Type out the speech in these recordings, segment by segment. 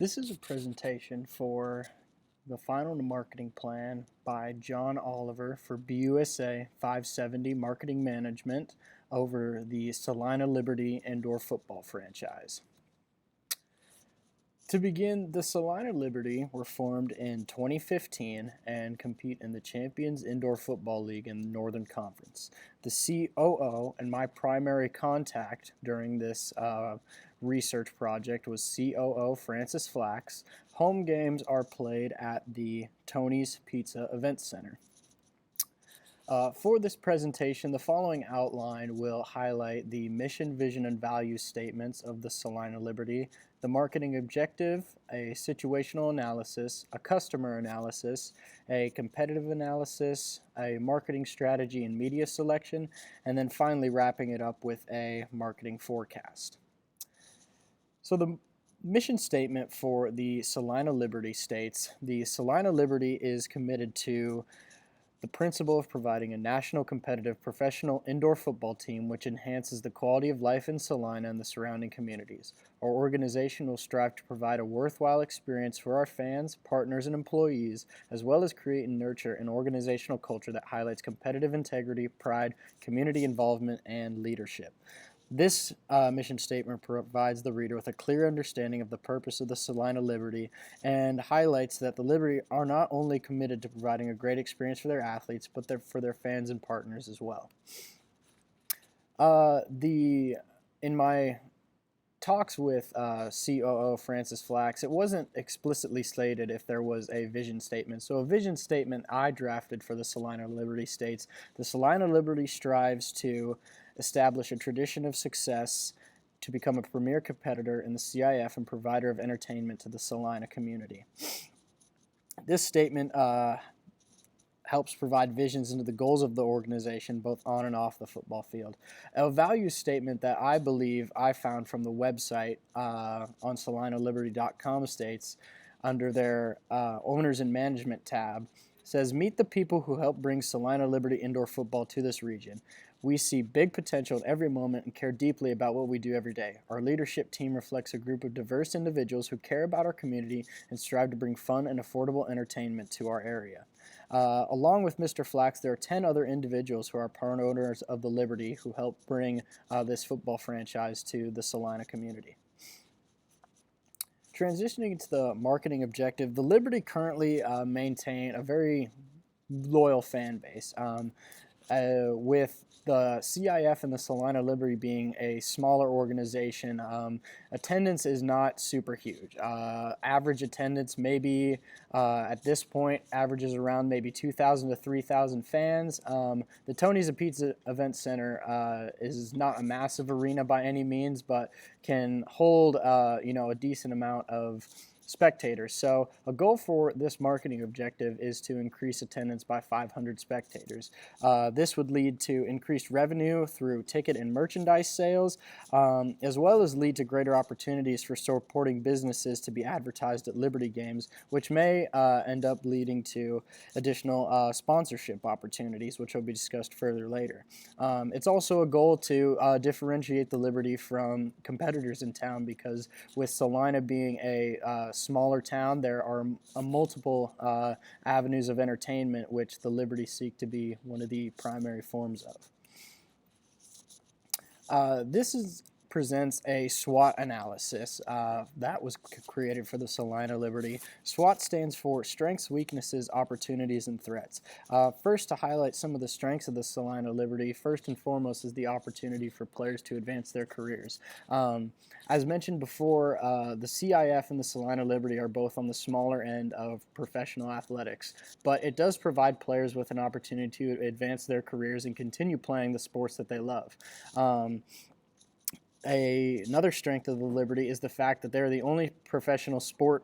This is a presentation for the final marketing plan by John Oliver for BUSA570 Marketing Management over the Salina Liberty indoor football franchise. To begin, the Salina Liberty were formed in 2015 and compete in the Champions Indoor Football League in the Northern Conference. The COO and my primary contact during this research project was COO Francis Flax. Home games are played at the Tony's Pizza Event Center. For this presentation, the following outline will highlight the mission, vision, and value statements of the Salina Liberty, the marketing objective, a situational analysis, a customer analysis, a competitive analysis, a marketing strategy and media selection, and then finally wrapping it up with a marketing forecast. So the mission statement for the Salina Liberty states, the Salina Liberty is committed to the principle of providing a national competitive professional indoor football team which enhances the quality of life in Salina and the surrounding communities. Our organization will strive to provide a worthwhile experience for our fans, partners, and employees, as well as create and nurture an organizational culture that highlights competitive integrity, pride, community involvement, and leadership. This mission statement provides the reader with a clear understanding of the purpose of the Salina Liberty and highlights that the Liberty are not only committed to providing a great experience for their athletes, but for their fans and partners as well. In my talks with COO Francis Flax, it wasn't explicitly stated if there was a vision statement. So a vision statement I drafted for the Salina Liberty states, the Salina Liberty strives to establish a tradition of success to become a premier competitor in the CIF and provider of entertainment to the Salina community. This statement helps provide visions into the goals of the organization, both on and off the football field. A value statement that I believe I found from the website on salinaliberty.com states, under their Owners and Management tab, says, meet the people who help bring Salina Liberty indoor football to this region. We see big potential in every moment and care deeply about what we do every day. Our leadership team reflects a group of diverse individuals who care about our community and strive to bring fun and affordable entertainment to our area. Along with Mr. Flax, there are 10 other individuals who are part owners of the Liberty who help bring this football franchise to the Salina community. Transitioning into the marketing objective, the Liberty currently maintain a very loyal fan base. With the CIF and the Salina Liberty being a smaller organization, attendance is not super huge. Average attendance maybe at this point averages around maybe 2,000 to 3,000 fans. The Tony's Pizza Event Center is not a massive arena by any means, but can hold a decent amount of spectators. So a goal for this marketing objective is to increase attendance by 500 spectators. This would lead to increased revenue through ticket and merchandise sales, as well as lead to greater opportunities for supporting businesses to be advertised at Liberty games, which may end up leading to additional sponsorship opportunities, which will be discussed further later. It's also a goal to differentiate the Liberty from competitors in town, because with Salina being a smaller town, there are multiple avenues of entertainment which the Liberty seek to be one of the primary forms of. This presents a SWOT analysis that was created for the Salina Liberty. SWOT stands for Strengths, Weaknesses, Opportunities, and Threats. First, to highlight some of the strengths of the Salina Liberty, first and foremost is the opportunity for players to advance their careers. As mentioned before, the CIF and the Salina Liberty are both on the smaller end of professional athletics, but it does provide players with an opportunity to advance their careers and continue playing the sports that they love. Another strength of the Liberty is the fact that they're the only professional sport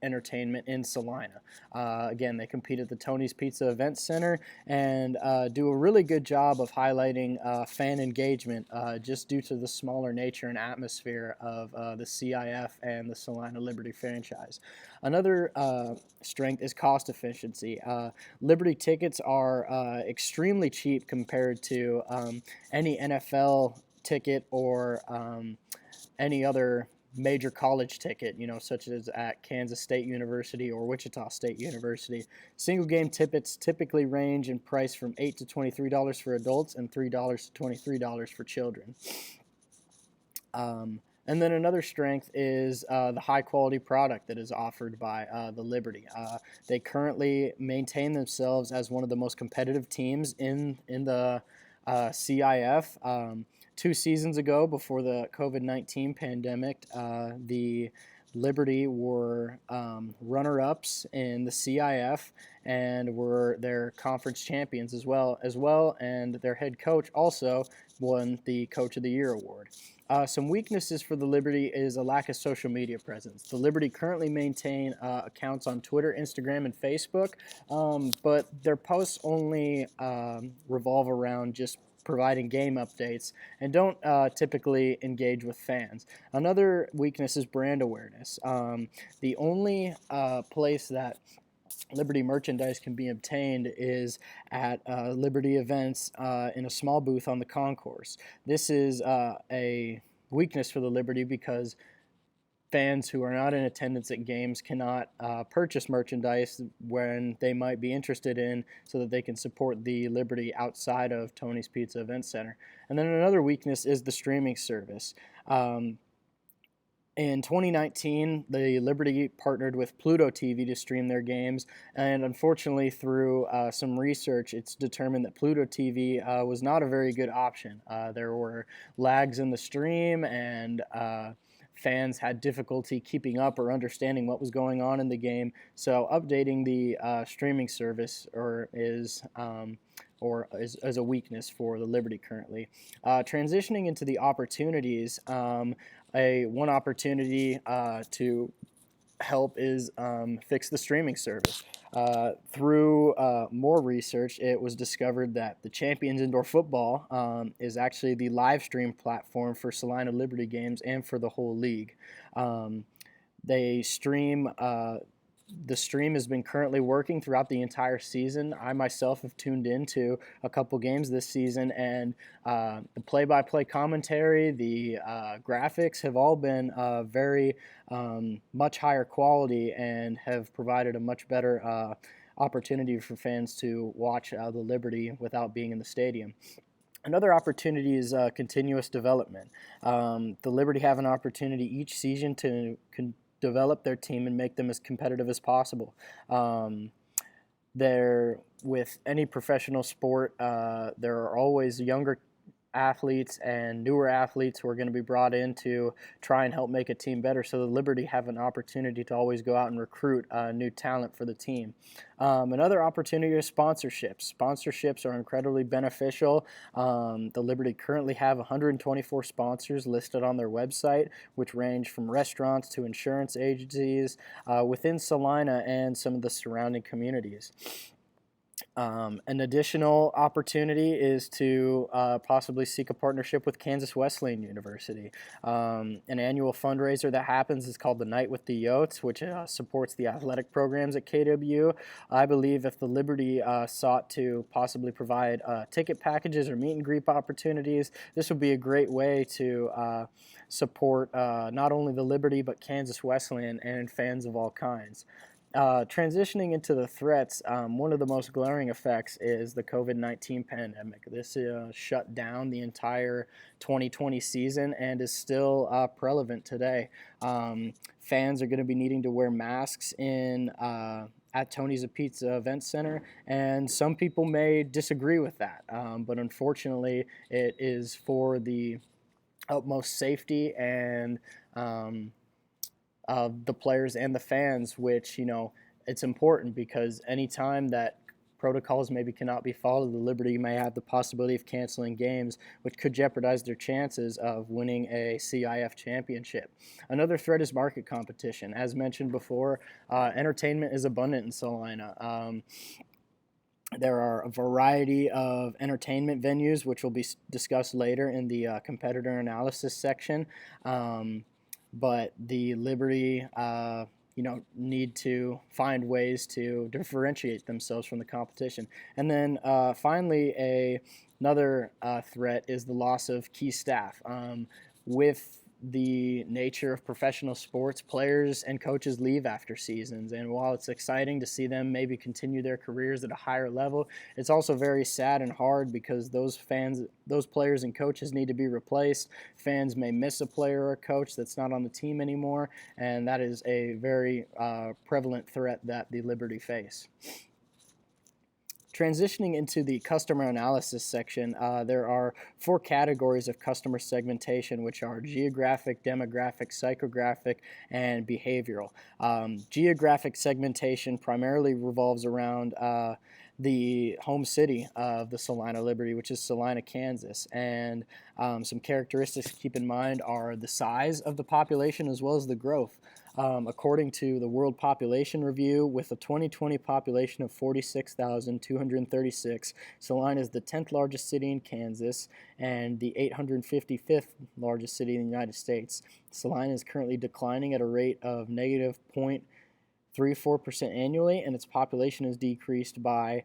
entertainment in Salina. Again, they compete at the Tony's Pizza Event Center and do a really good job of highlighting fan engagement just due to the smaller nature and atmosphere of the CIF and the Salina Liberty franchise. Another strength is cost efficiency. Liberty tickets are extremely cheap compared to any NFL ticket or any other major college ticket, such as at Kansas State University or Wichita State University. Single game tickets typically range in price from $8 to $23 for adults and $3 to $23 for children. And then another strength is the high quality product that is offered by the Liberty. They currently maintain themselves as one of the most competitive teams in the CIF. 2 seasons ago, before the COVID-19 pandemic, the Liberty were runner-ups in the CIF and were their conference champions as well, and their head coach also won the Coach of the Year award. Some weaknesses for the Liberty is a lack of social media presence. The Liberty currently maintain accounts on Twitter, Instagram, and Facebook, but their posts only revolve around just providing game updates and don't typically engage with fans. Another weakness is brand awareness. The only place that Liberty merchandise can be obtained is at Liberty events in a small booth on the concourse. This is a weakness for the Liberty because fans who are not in attendance at games cannot purchase merchandise when they might be interested in, so that they can support the Liberty outside of Tony's Pizza Event Center. And then another weakness is the streaming service. In 2019, the Liberty partnered with Pluto TV to stream their games, and unfortunately, through some research, it's determined that Pluto TV was not a very good option. There were lags in the stream, and fans had difficulty keeping up or understanding what was going on in the game. So updating the streaming service is a weakness for the Liberty currently. Transitioning into the opportunities, one opportunity to help is fix the streaming service. Through more research, it was discovered that the Champions Indoor Football is actually the live stream platform for Salina Liberty games and for the whole league. They stream The stream has been currently working throughout the entire season. I myself have tuned into a couple games this season, and the play-by-play commentary, the graphics have all been very much higher quality and have provided a much better opportunity for fans to watch the Liberty without being in the stadium. Another opportunity is continuous development. The Liberty have an opportunity each season to develop their team and make them as competitive as possible. With any professional sport, there are always younger athletes and newer athletes who are going to be brought in to try and help make a team better. So the Liberty have an opportunity to always go out and recruit new talent for the team. Another opportunity is sponsorships. Sponsorships are incredibly beneficial. The Liberty currently have 124 sponsors listed on their website, which range from restaurants to insurance agencies within Salina and some of the surrounding communities. An additional opportunity is to possibly seek a partnership with Kansas Wesleyan University. An annual fundraiser that happens is called the Night with the Yotes, which supports the athletic programs at KW. I believe if the Liberty sought to possibly provide ticket packages or meet and greet opportunities, this would be a great way to support not only the Liberty but Kansas Wesleyan and fans of all kinds. Transitioning into the threats, one of the most glaring effects is the COVID-19 pandemic. This shut down the entire 2020 season and is still prevalent today. Fans are going to be needing to wear masks at Tony's Pizza Event Center, and some people may disagree with that, but unfortunately it is for the utmost safety and of the players and the fans, which, it's important because anytime that protocols maybe cannot be followed, the Liberty may have the possibility of canceling games, which could jeopardize their chances of winning a CIF championship. Another threat is market competition. As mentioned before, entertainment is abundant in Salina. There are a variety of entertainment venues, which will be discussed later in the competitor analysis section. But the Liberty, need to find ways to differentiate themselves from the competition. And then finally, another threat is the loss of key staff. With the nature of professional sports, players and coaches leave after seasons. And while it's exciting to see them maybe continue their careers at a higher level, it's also very sad and hard because those players and coaches need to be replaced. Fans may miss a player or a coach that's not on the team anymore, and that is a very prevalent threat that the Liberty face. Transitioning into the customer analysis section, there are 4 categories of customer segmentation, which are geographic, demographic, psychographic, and behavioral. Geographic segmentation primarily revolves around the home city of the Salina Liberty, which is Salina, Kansas. And some characteristics to keep in mind are the size of the population as well as the growth. According to the World Population Review, with a 2020 population of 46,236, Salina is the 10th largest city in Kansas and the 855th largest city in the United States. Salina is currently declining at a rate of negative 0.34% annually, and its population has decreased by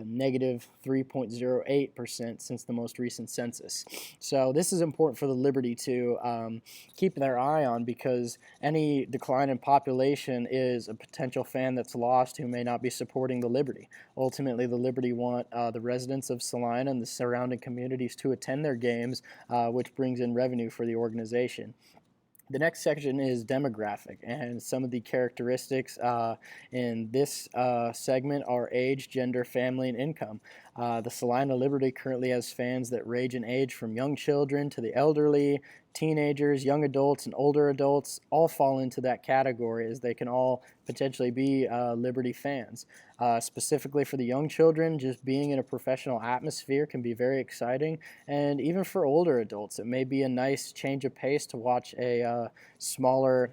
negative 3.08% since the most recent census. So this is important for the Liberty to keep their eye on, because any decline in population is a potential fan that's lost who may not be supporting the Liberty. Ultimately, the Liberty want the residents of Salina and the surrounding communities to attend their games, which brings in revenue for the organization. The next section is demographic, and some of the characteristics in this segment are age, gender, family, and income. The Salina Liberty currently has fans that range in age from young children to the elderly, teenagers, young adults, and older adults all fall into that category, as they can all potentially be Liberty fans. Specifically for the young children, just being in a professional atmosphere can be very exciting, and even for older adults, it may be a nice change of pace to watch a smaller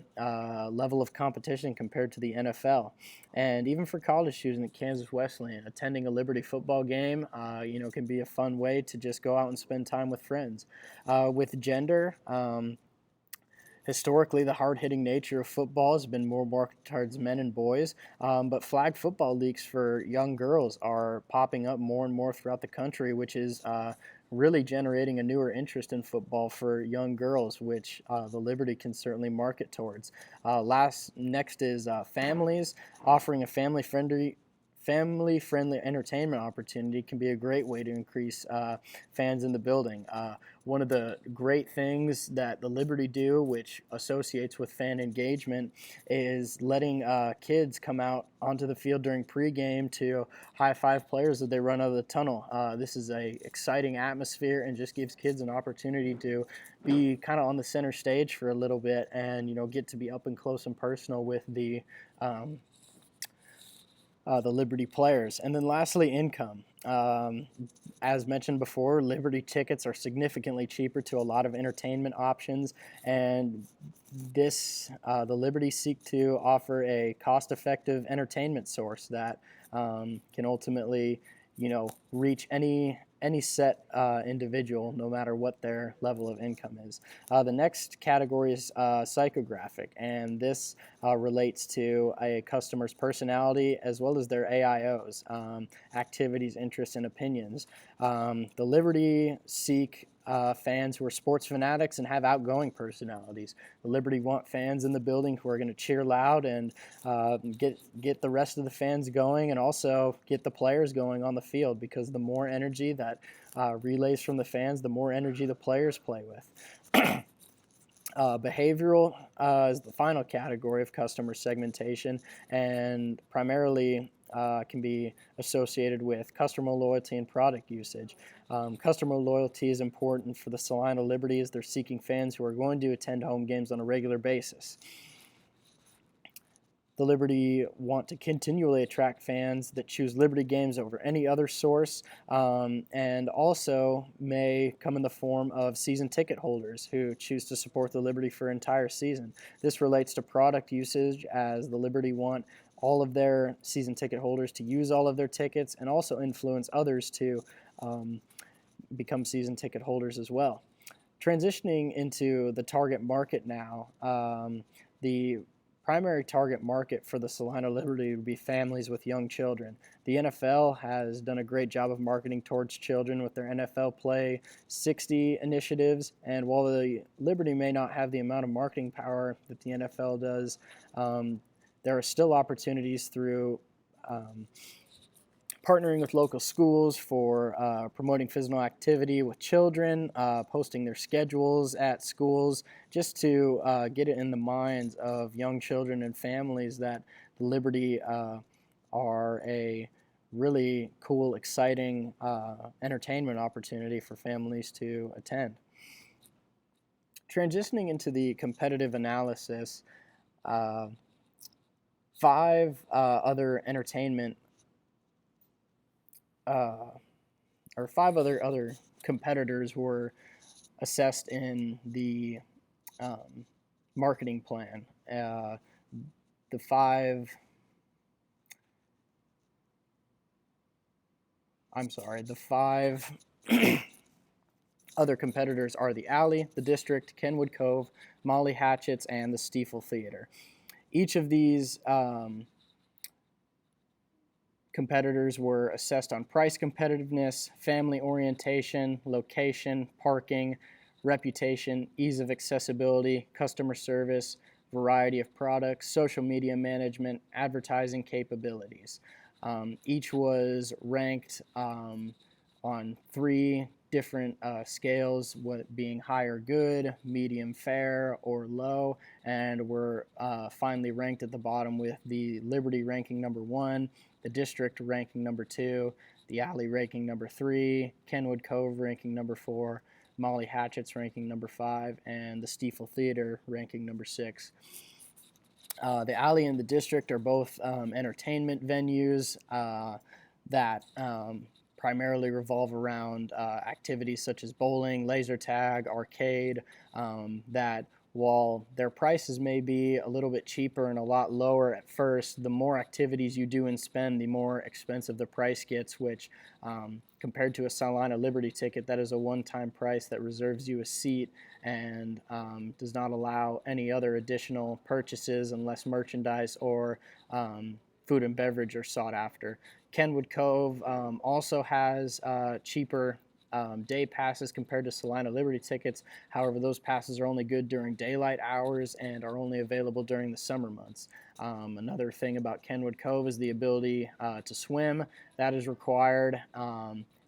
level of competition compared to the NFL. And even for college students at Kansas Wesleyan, attending a Liberty football game, can be a fun way to just go out and spend time with friends. With gender, historically, the hard-hitting nature of football has been more marked towards men and boys, but flag football leagues for young girls are popping up more and more throughout the country, which is really generating a newer interest in football for young girls, which the Liberty can certainly market towards. Next is families. Offering a family-friendly entertainment opportunity can be a great way to increase fans in the building. One of the great things that the Liberty do, which associates with fan engagement, is letting kids come out onto the field during pregame to high-five players as they run out of the tunnel. This is a exciting atmosphere and just gives kids an opportunity to be kind of on the center stage for a little bit and get to be up and close and personal with the Liberty players. And then lastly, income. As mentioned before, Liberty tickets are significantly cheaper to a lot of entertainment options, and the Liberty seek to offer a cost-effective entertainment source that can ultimately, reach any set individual, no matter what their level of income is. The next category is psychographic, and this relates to a customer's personality as well as their AIOs, activities, interests, and opinions. The Liberty seek fans who are sports fanatics and have outgoing personalities. The Liberty want fans in the building who are going to cheer loud and get the rest of the fans going, and also get the players going on the field, because the more energy that relays from the fans, the more energy the players play with. Behavioral is the final category of customer segmentation, and primarily can be associated with customer loyalty and product usage. Customer loyalty is important for the Salina Liberty, as they're seeking fans who are going to attend home games on a regular basis. The Liberty want to continually attract fans that choose Liberty games over any other source, and also may come in the form of season ticket holders who choose to support the Liberty for an entire season. This relates to product usage, as the Liberty want all of their season ticket holders to use all of their tickets, and also influence others to become season ticket holders as well. Transitioning into the target market now, the primary target market for the Salina Liberty would be families with young children. The NFL has done a great job of marketing towards children with their NFL Play 60 initiatives, and while the Liberty may not have the amount of marketing power that the NFL does, there are still opportunities through partnering with local schools for promoting physical activity with children, posting their schedules at schools, just to get it in the minds of young children and families that the Liberty are a really cool, exciting entertainment opportunity for families to attend. Transitioning into the competitive analysis, 5 other entertainment or 5 other competitors were assessed in the marketing plan. The 5 other competitors are the Alley, the District, Kenwood Cove, Molly Hatchet's, and the Stiefel Theater. Each of these competitors were assessed on price competitiveness, family orientation, location, parking, reputation, ease of accessibility, customer service, variety of products, social media management, advertising capabilities. Each was ranked on 3 different scales, what being high or good, medium fair, or low, and were finally ranked at the bottom with the Liberty ranking number 1, the District ranking number 2, the Alley ranking number 3, Kenwood Cove ranking number 4, Molly Hatchet's ranking number 5, and the Stiefel Theater ranking number 6. The Alley and the District are both entertainment venues that primarily revolve around activities such as bowling, laser tag, arcade, that while their prices may be a little bit cheaper and a lot lower at first, the more activities you do and spend, the more expensive the price gets, which compared to a Salina Liberty ticket, that is a one-time price that reserves you a seat and does not allow any other additional purchases unless merchandise or food and beverage are sought after. Kenwood Cove also has cheaper day passes compared to Salina Liberty tickets. However, those passes are only good during daylight hours and are only available during the summer months. Another thing about Kenwood Cove is the ability to swim. That is required,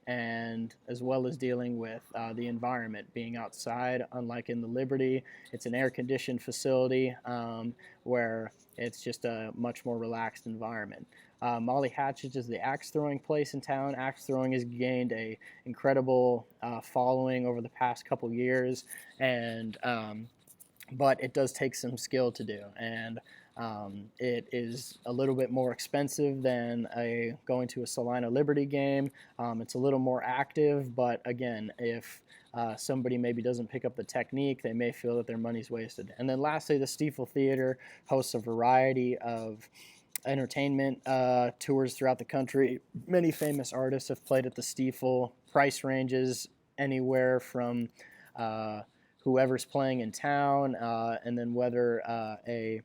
and as well as dealing with the environment, being outside. Unlike in the Liberty, it's an air-conditioned facility where it's just a much more relaxed environment. Molly Hatchet is the axe throwing place in town. Axe throwing has gained a incredible following over the past couple years, and but it does take some skill to do, and it is a little bit more expensive than going to a Salina Liberty game. It's a little more active, but again, if somebody maybe doesn't pick up the technique, they may feel that their money's wasted. And then lastly, the Stiefel Theater hosts a variety of entertainment tours throughout the country. Many famous artists have played at the Stiefel. Price ranges anywhere from whoever's playing in town, and then whether a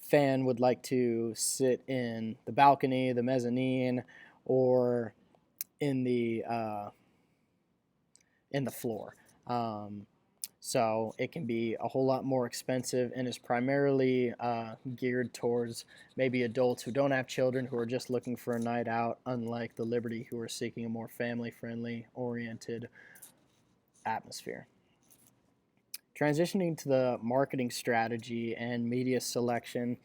fan would like to sit in the balcony, the mezzanine, or in the floor. So it can be a whole lot more expensive and is primarily geared towards maybe adults who don't have children, who are just looking for a night out, unlike the Liberty, who are seeking a more family-friendly oriented atmosphere. Transitioning to the marketing strategy and media selection,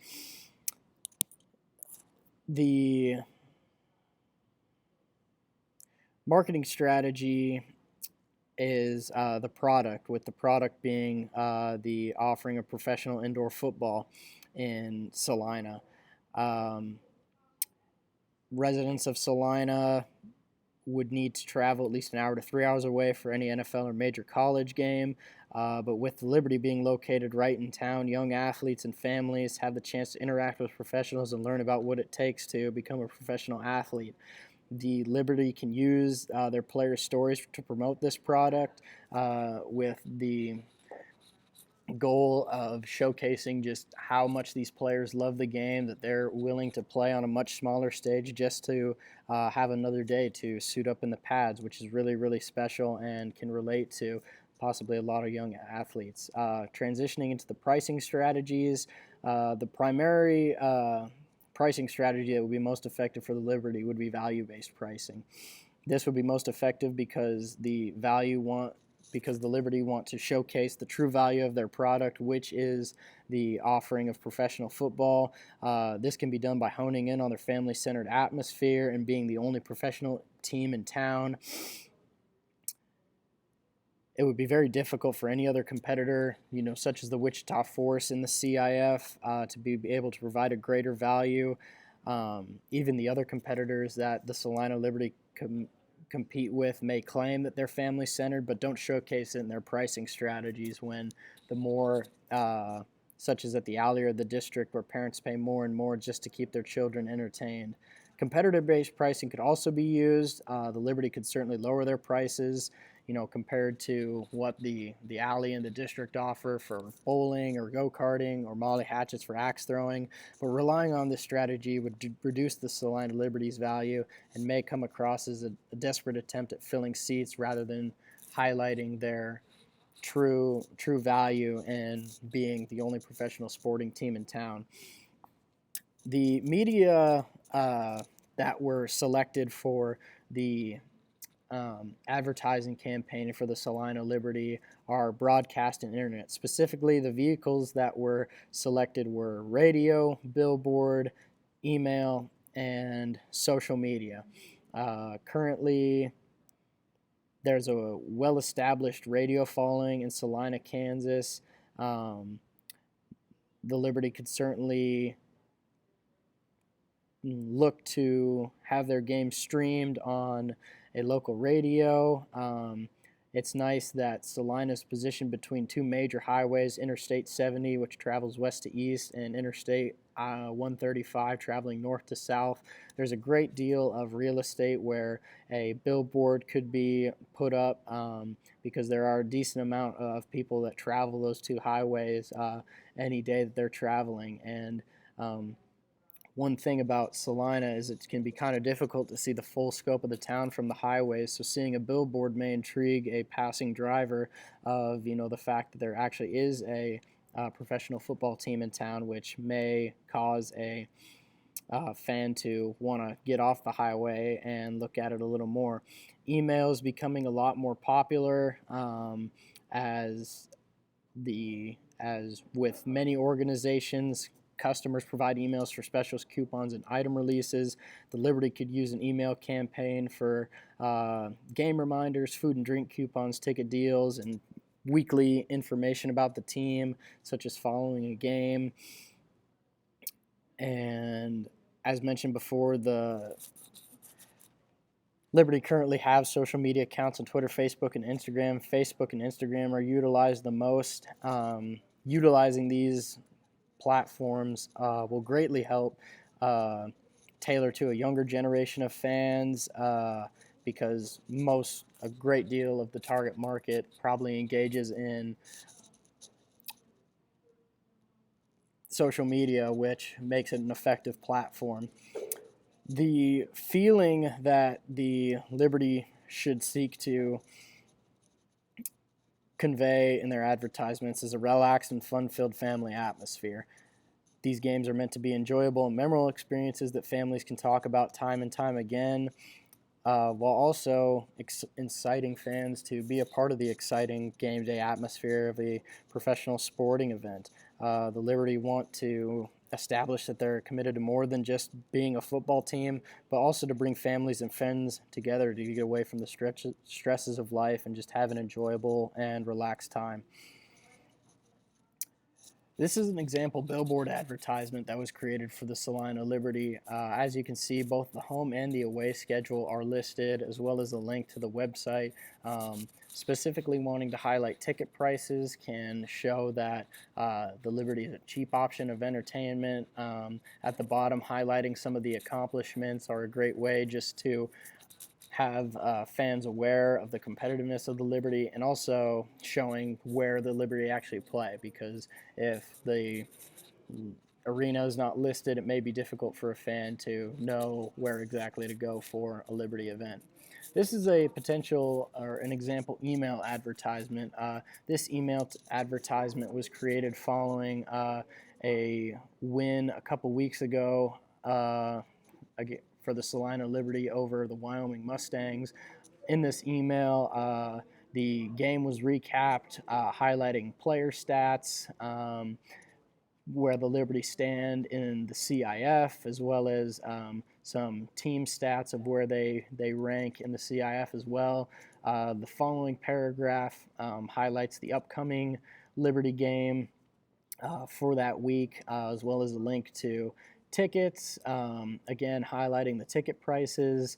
the marketing strategy is the product, with the product being the offering of professional indoor football in Salina. Residents of Salina would need to travel at least an hour to 3 hours away for any NFL or major college game. But with the Liberty being located right in town, young athletes and families have the chance to interact with professionals and learn about what it takes to become a professional athlete. The Liberty can use their players' stories to promote this product with the goal of showcasing just how much these players love the game, that they're willing to play on a much smaller stage just to have another day to suit up in the pads, which is really, really special and can relate to possibly a lot of young athletes. Transitioning into the pricing strategies, the primary pricing strategy that would be most effective for the Liberty would be value-based pricing. This would be most effective because the Liberty want to showcase the true value of their product, which is the offering of professional football. This can be done by honing in on their family-centered atmosphere and being the only professional team in town. It would be very difficult for any other competitor, such as the Wichita Force in the CIF, to be able to provide a greater value. Even the other competitors that the Salina Liberty compete with may claim that they're family-centered, but don't showcase it in their pricing strategies, when the more, such as at the Alley or the district, where parents pay more and more just to keep their children entertained. Competitor-based pricing could also be used. The Liberty could certainly lower their prices, compared to what the Alley and the district offer for bowling or go-karting or molly hatchets for axe throwing. But relying on this strategy would reduce the Salina Liberty's value and may come across as a desperate attempt at filling seats rather than highlighting their true value and being the only professional sporting team in town. The media that were selected for the advertising campaign for the Salina Liberty are broadcast and internet. Specifically, the vehicles that were selected were radio, billboard, email, and social media. Currently, there's a well-established radio following in Salina, Kansas. The Liberty could certainly look to have their game streamed on a local radio. It's nice that Salina is positioned between two major highways, Interstate 70, which travels west to east, and Interstate 135, traveling north to south. There's a great deal of real estate where a billboard could be put up, because there are a decent amount of people that travel those two highways any day that they're traveling. And one thing about Salina is it can be kind of difficult to see the full scope of the town from the highways, so seeing a billboard may intrigue a passing driver of, the fact that there actually is a professional football team in town, which may cause a fan to want to get off the highway and look at it a little more. Email is becoming a lot more popular, as with many organizations. Customers provide emails for specials, coupons, and item releases. The Liberty could use an email campaign for game reminders, food and drink coupons, ticket deals, and weekly information about the team, such as following a game. And as mentioned before, the Liberty currently have social media accounts on Twitter, Facebook, and Instagram. Facebook and Instagram are utilized the most. Utilizing these platforms will greatly help tailor to a younger generation of fans, because a great deal of the target market probably engages in social media, which makes it an effective platform. The feeling that the Liberty should seek to convey in their advertisements is a relaxed and fun-filled family atmosphere. These games are meant to be enjoyable and memorable experiences that families can talk about time and time again, while also inciting fans to be a part of the exciting game day atmosphere of a professional sporting event. The Liberty want to establish that they're committed to more than just being a football team, but also to bring families and friends together to get away from the stresses of life and just have an enjoyable and relaxed time. This is an example billboard advertisement that was created for the Salina Liberty. As you can see, both the home and the away schedule are listed, as well as a link to the website. Specifically wanting to highlight ticket prices can show that the Liberty is a cheap option of entertainment. At the bottom, highlighting some of the accomplishments are a great way just to have fans aware of the competitiveness of the Liberty, and also showing where the Liberty actually play, because if the arena is not listed, it may be difficult for a fan to know where exactly to go for a Liberty event. This is a potential or an example email advertisement. This email advertisement was created following a win a couple weeks ago for the Salina Liberty over the Wyoming Mustangs. In this email, the game was recapped, highlighting player stats, where the Liberty stand in the CIF, as well as some team stats of where they rank in the CIF as well. The following paragraph highlights the upcoming Liberty game for that week, as well as a link to tickets, again highlighting the ticket prices,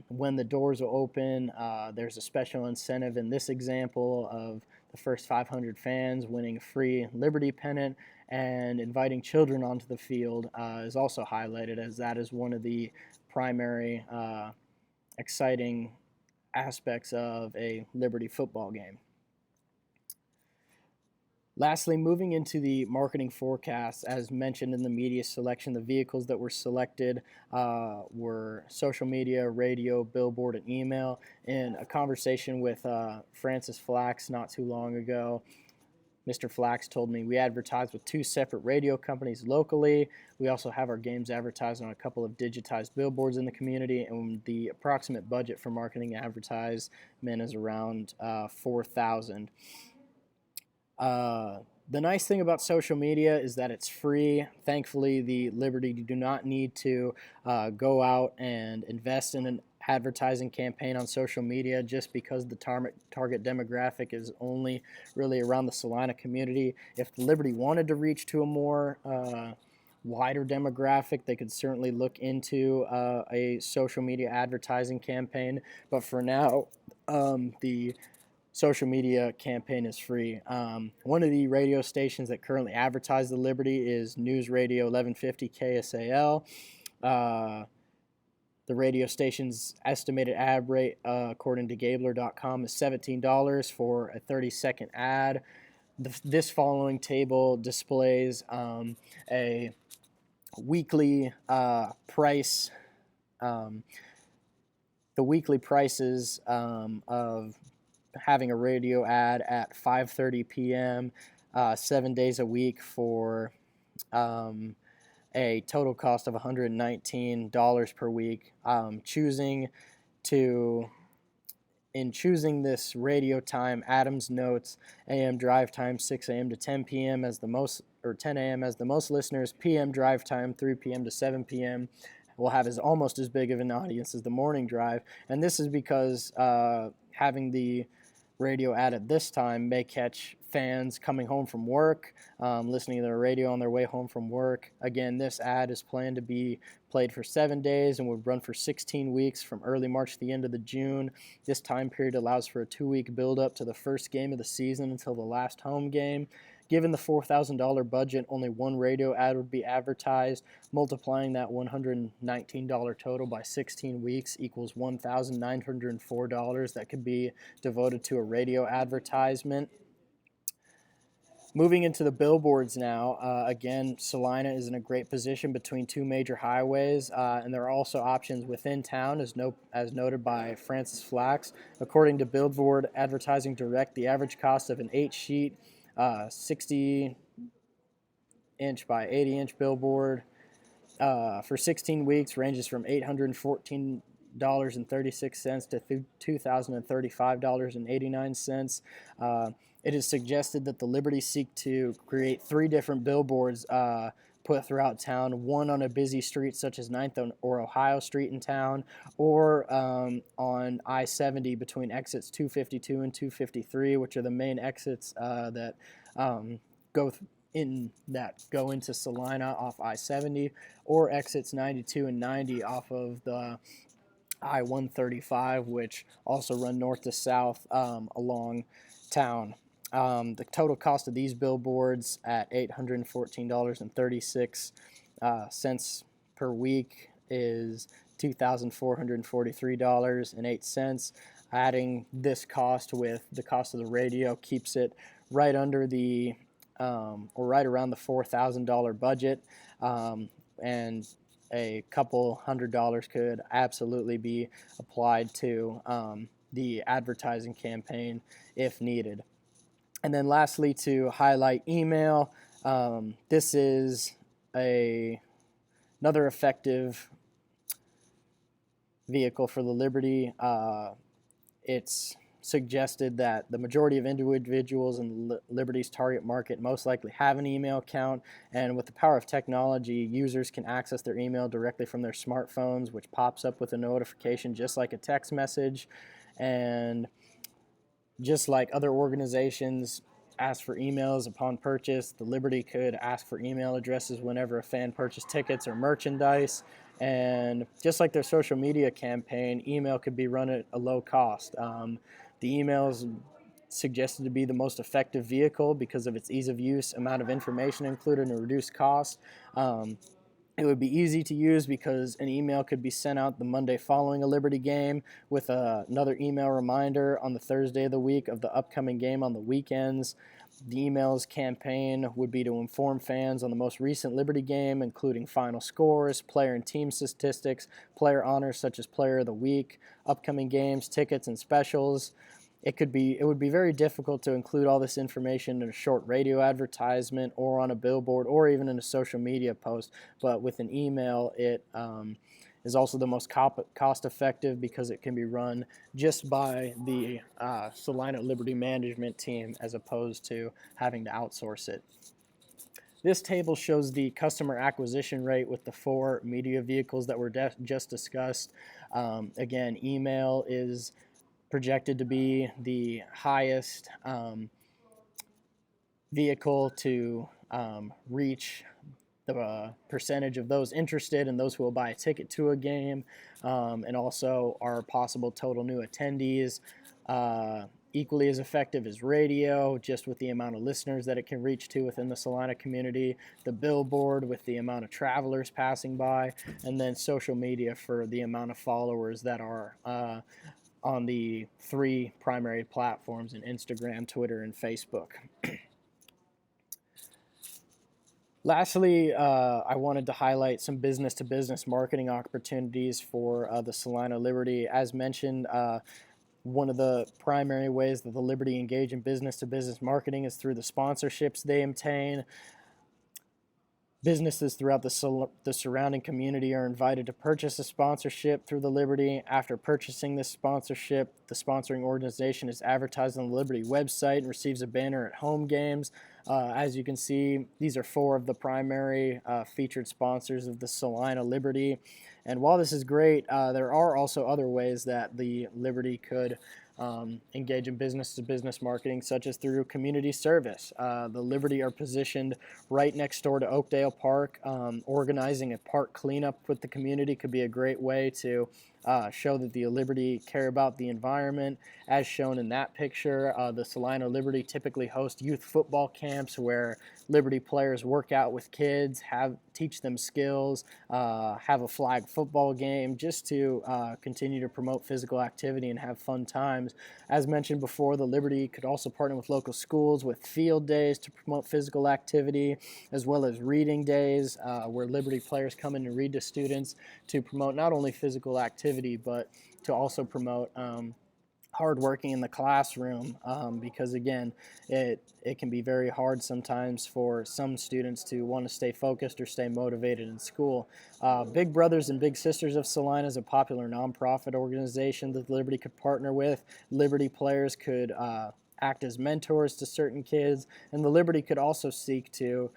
when the doors will open. There's a special incentive in this example of the first 500 fans winning a free Liberty pennant, and inviting children onto the field is also highlighted, as that is one of the primary exciting aspects of a Liberty football game. Lastly, moving into the marketing forecast, as mentioned in the media selection, the vehicles that were selected were social media, radio, billboard, and email. In a conversation with Francis Flax not too long ago, Mr. Flax told me we advertise with 2 separate radio companies locally. We also have our games advertised on a couple of digitized billboards in the community, and the approximate budget for marketing advertisement is around $4,000. The nice thing about social media is that it's free. Thankfully, the Liberty do not need to go out and invest in an advertising campaign on social media, just because the target demographic is only really around the Salina community. If the Liberty wanted to reach to a more wider demographic, they could certainly look into a social media advertising campaign. But for now, the social media campaign is free. One of the radio stations that currently advertise the Liberty is News Radio 1150 KSAL. The radio station's estimated ad rate, according to Gabler.com, is $17 for a 30-second ad. This following table displays a weekly price, the weekly prices of having a radio ad at 5:30 p.m. 7 days a week for a total cost of $119 per week. In choosing this radio time, Adams notes AM drive time 6 a.m. to 10 p.m. as the most, or 10 a.m. as the most listeners. PM drive time 3 p.m. to 7 p.m. will have almost as big of an audience as the morning drive, and this is because having the radio ad at this time may catch fans coming home from work, listening to the radio on their way home from work. Again, this ad is planned to be played for 7 days and would run for 16 weeks from early March to the end of the June. This time period allows for a 2-week build-up to the first game of the season until the last home game. Given the $4,000 budget, only one radio ad would be advertised. Multiplying that $119 total by 16 weeks equals $1,904 that could be devoted to a radio advertisement. Moving into the billboards now, again, Salina is in a great position between 2 major highways, and there are also options within town, as noted by Francis Flax. According to Billboard Advertising Direct, the average cost of an 8-sheet 60-inch by 80-inch billboard for 16 weeks ranges from $814.36 to $2,035.89. It is suggested that the Liberty seek to create 3 different billboards put throughout town, one on a busy street such as 9th or Ohio Street in town, and on I-70 between exits 252 and 253, which are the main exits that go into Salina off I-70, or exits 92 and 90 off of the I-135, which also run north to south along town. The total cost of these billboards at $814.36 per week is $2,443.08. Adding this cost with the cost of the radio keeps it right under the or right around the $4,000 budget, and a couple $100 could absolutely be applied to the advertising campaign if needed. And then lastly, to highlight email, this is another effective vehicle for the Liberty. It's suggested that the majority of individuals in Liberty's target market most likely have an email account, and with the power of technology, users can access their email directly from their smartphones, which pops up with a notification just like a text message. And just like other organizations ask for emails upon purchase, the Liberty could ask for email addresses whenever a fan purchased tickets or merchandise. And just like their social media campaign, email could be run at a low cost. The email is suggested to be the most effective vehicle because of its ease of use, amount of information included, and reduced cost. It would be easy to use because an email could be sent out the Monday following a Liberty game with another email reminder on the Thursday of the week of the upcoming game on the weekends. The email's campaign would be to inform fans on the most recent Liberty game, including final scores, player and team statistics, player honors such as Player of the Week, upcoming games, tickets, and specials. It would be very difficult to include all this information in a short radio advertisement or on a billboard or even in a social media post. But with an email, it is also the most cost effective because it can be run just by the Salina Liberty management team as opposed to having to outsource it. This table shows the customer acquisition rate with the 4 media vehicles that were just discussed. Again, email is projected to be the highest vehicle to reach the percentage of those interested and those who will buy a ticket to a game, and also our possible total new attendees. Equally as effective as radio, just with the amount of listeners that it can reach to within the Salina community, the billboard with the amount of travelers passing by, and then social media for the amount of followers that are on the 3 primary platforms in Instagram, Twitter, and Facebook. Lastly, I wanted to highlight some business-to-business marketing opportunities for the Salina Liberty. As mentioned, one of the primary ways that the Liberty engage in business-to-business marketing is through the sponsorships they obtain. Businesses throughout the surrounding community are invited to purchase a sponsorship through the Liberty. After purchasing this sponsorship, the sponsoring organization is advertised on the Liberty website and receives a banner at home games. As you can see, these are 4 of the primary featured sponsors of the Salina Liberty. And while this is great, there are also other ways that the Liberty could engage in business-to-business marketing, such as through community service. The Liberty are positioned right next door to Oakdale Park. Organizing a park cleanup with the community could be a great way to show that the Liberty care about the environment. As shown in that picture, the Salina Liberty typically host youth football camps where Liberty players work out with kids, teach them skills, have a flag football game just to continue to promote physical activity and have fun times. As mentioned before, the Liberty could also partner with local schools with field days to promote physical activity, as well as reading days where Liberty players come in and read to students to promote not only physical activity but to also promote hard working in the classroom, because again, it can be very hard sometimes for some students to want to stay focused or stay motivated in school. Big Brothers and Big Sisters of Salina is a popular nonprofit organization that Liberty could partner with. Liberty players could act as mentors to certain kids, and the Liberty could also seek to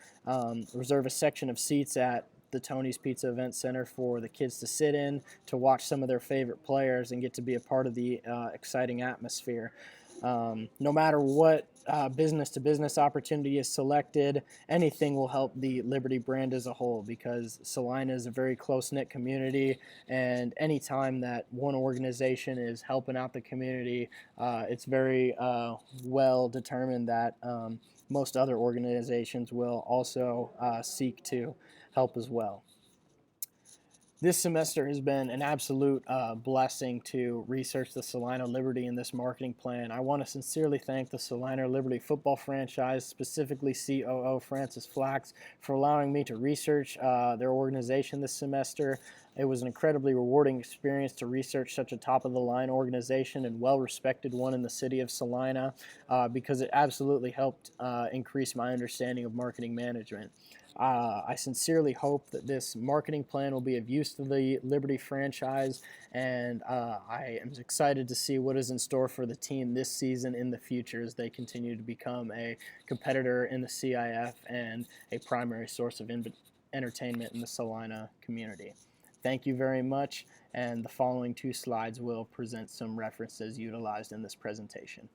reserve a section of seats at the Tony's Pizza Event Center for the kids to sit in, to watch some of their favorite players and get to be a part of the exciting atmosphere. No matter what business-to-business opportunity is selected, anything will help the Liberty brand as a whole, because Salina is a very close-knit community, and anytime that one organization is helping out the community, it's very well determined that most other organizations will also seek to help as well. This semester has been an absolute blessing to research the Salina Liberty in this marketing plan. I want to sincerely thank the Salina Liberty football franchise, specifically COO Francis Flax, for allowing me to research their organization this semester. It was an incredibly rewarding experience to research such a top-of-the-line organization and well-respected one in the city of Salina because it absolutely helped increase my understanding of marketing management. I sincerely hope that this marketing plan will be of use to the Liberty franchise, and I am excited to see what is in store for the team this season in the future as they continue to become a competitor in the CIF and a primary source of entertainment in the Salina community. Thank you very much, and the following 2 slides will present some references utilized in this presentation.